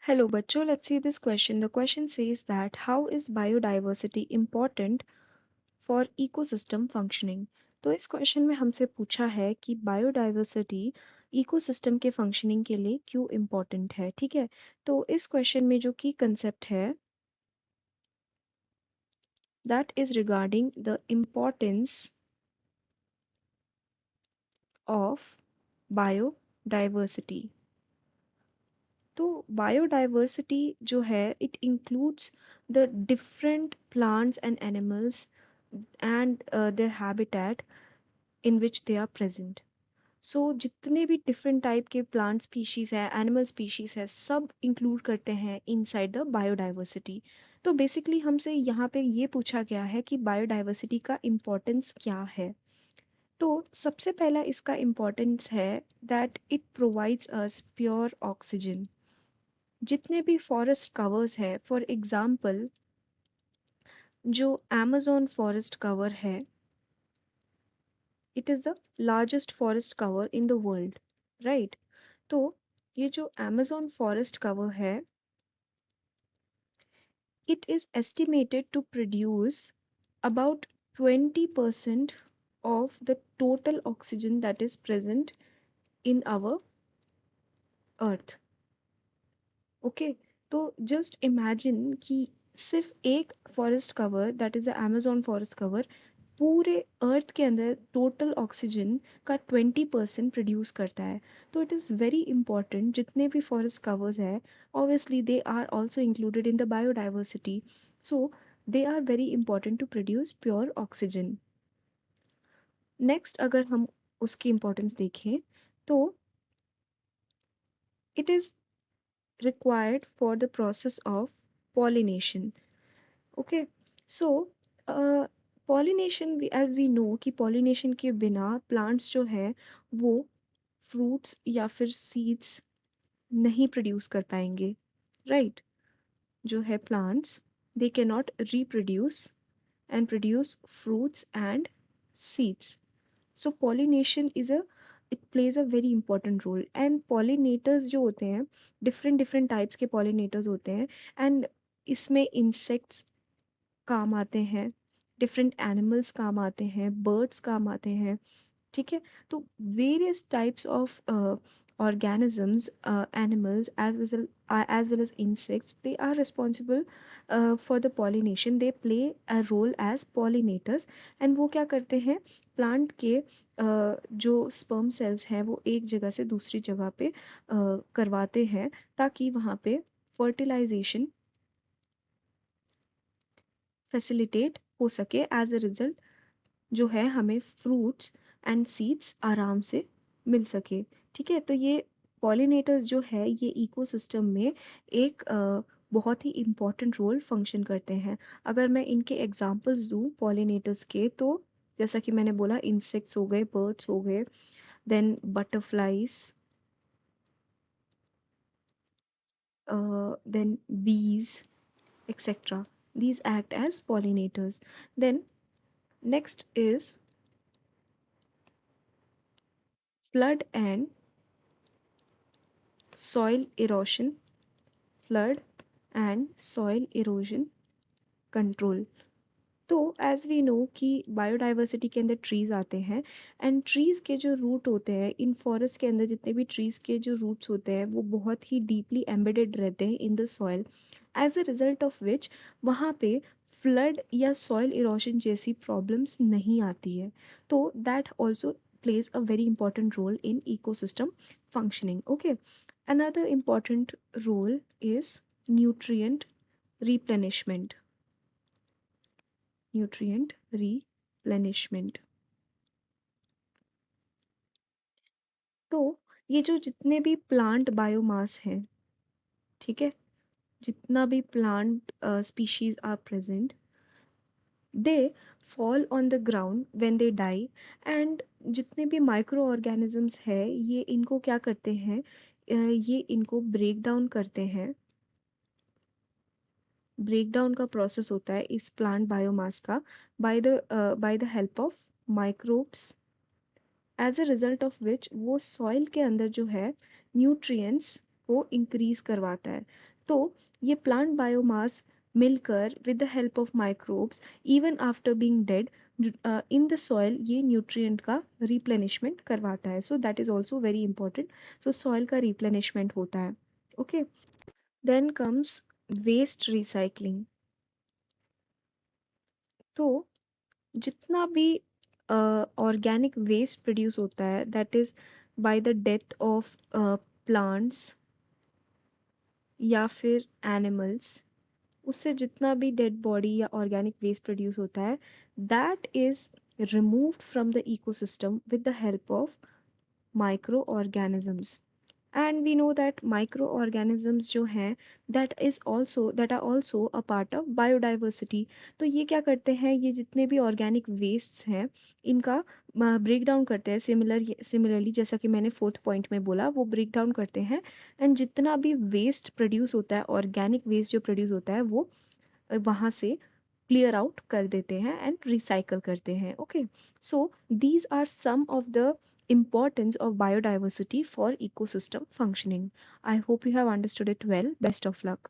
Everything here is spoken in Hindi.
Hello, bachcho. Let's see this question. The question says that how is biodiversity important for ecosystem functioning? तो इस क्वेश्चन में हमसे पूछा है कि बायोडाइवर्सिटी इकोसिस्टम के फंक्शनिंग के लिए क्यों इम्पोर्टेंट है, ठीक है। तो इस क्वेश्चन में जो की कंसेप्ट है that is regarding the importance of biodiversity. तो बायोडाइवर्सिटी जो है it includes the different plants and animals and their habitat in which they are present. सो जितने भी डिफरेंट टाइप के प्लांट स्पीशीज है, एनिमल स्पीशीज है, सब इंक्लूड करते हैं इनसाइड द बायोडाइवर्सिटी। तो बेसिकली हमसे यहाँ पे ये पूछा गया है कि बायोडाइवर्सिटी का इम्पोर्टेंस क्या है। तो सबसे पहला इसका इम्पोर्टेंस है that it provides us pure oxygen. जितने भी फॉरेस्ट कवर्स है, फॉर एग्जाम्पल जो amazon फॉरेस्ट कवर है, it is the largest forest cover in the world, right. तो ये जो amazon फॉरेस्ट कवर है it is estimated to produce about 20% of the total oxygen that is present in our earth। Okay, तो जस्ट इमेजिन कि सिर्फ एक forest cover that is the amazon forest cover पूरे अर्थ के अंदर टोटल ऑक्सीजन का 20% प्रोड्यूस करता है। तो इट इज़ वेरी इंपॉर्टेंट, जितने भी फॉरेस्ट कवर्स है obviously they are also included in the biodiversity, so they are very important to produce pure oxygen. Next अगर हम उसकी इंपॉर्टेंस देखें तो it is required for the process of pollination। okay, so pollination as we know कि pollination के बिना plants जो है वो fruits या फिर seeds नहीं produce कर पाएंगे, right। जो है plants they cannot reproduce and produce fruits and seeds। so pollination is a it plays a very important role and pollinators जो होते हैं different different types के pollinators होते हैं and इसमें insects काम आते हैं, different animals काम आते हैं, birds काम आते हैं, ठीक है। तो various types of organisms, animals as well as insects they are responsible for the pollination, they play a role as pollinators। and वो क्या करते हैं प्लांट के जो स्पर्म सेल्स हैं वो एक जगह से दूसरी जगह पे करवाते हैं ताकि वहाँ पे फर्टिलाइजेशन फैसिलिटेट हो सके। एज अ रिजल्ट जो है हमें फ्रूट्स एंड सीड्स आराम से मिल सके, ठीक है। तो ये पॉलिनेटर्स जो है ये इकोसिस्टम में एक बहुत ही इम्पॉर्टेंट रोल फंक्शन करते हैं। अगर मैं इनके एग्जांपल्स दूं पॉलिनेटर्स के तो जैसा कि मैंने बोला इंसेक्ट्स हो गए, बर्ड्स हो गए, then butterflies, then bees, etc. These act as pollinators. Then next is flood and soil erosion, flood and soil erosion control। तो एज वी नो कि बायोडाइवर्सिटी के अंदर ट्रीज आते हैं एंड ट्रीज के जो रूट होते हैं इन फॉरेस्ट के अंदर, जितने भी ट्रीज के जो रूट्स होते हैं वो बहुत ही डीपली एम्बेडेड रहते हैं in the soil, as a result of which वहाँ पे फ्लड या सॉइल इरोशन जैसी प्रॉब्लम्स नहीं आती है। तो that also plays a very important role in ecosystem functioning। okay, another important role is nutrient replenishment, nutrient replenishment। तो ये जो जितने भी प्लांट बायोमास हैं, ठीक है, जितना भी plant species are present they fall on the ground when they die and जितने भी माइक्रो ऑर्गेनिजम्स है ये इनको क्या करते हैं, ये इनको ब्रेक डाउन करते हैं। ब्रेक डाउन का प्रोसेस होता है इस प्लांट बायोमास का by the help of microbes, as a result of which वो सॉइल के अंदर जो है न्यूट्रिएंट्स को इंक्रीज करवाता है। तो ये प्लांट बायोमास मिलकर with the help of microbes even after being dead in the soil ये न्यूट्रिएंट का रिप्लेनिशमेंट करवाता है। So that is also very important. So soil का रिप्लेनिशमेंट होता है। Okay, then comes waste recycling. तो जितना भी ऑर्गेनिक वेस्ट प्रोड्यूस होता है that is by the death of plants या फिर एनिमल्स, उससे जितना भी डेड बॉडी या ऑर्गेनिक वेस्ट प्रोड्यूस होता है that is removed from the ecosystem with the help of microorganisms. And we know that microorganisms जो हैं that are also a part of biodiversity. तो ये क्या करते हैं, ये जितने भी ऑर्गेनिक वेस्ट्स हैं इनका ब्रेक डाउन करते हैं। सिमिलरली जैसा कि मैंने फोर्थ पॉइंट में बोला, वो ब्रेक डाउन करते हैं एंड जितना भी वेस्ट प्रोड्यूस होता है, ऑर्गेनिक वेस्ट जो प्रोड्यूस होता है वो वहाँ से क्लियर आउट कर देते हैं एंड रिसाइकल करते हैं। Okay, so these are some of the importance of biodiversity for ecosystem functioning. I hope you have understood it well. Best of luck.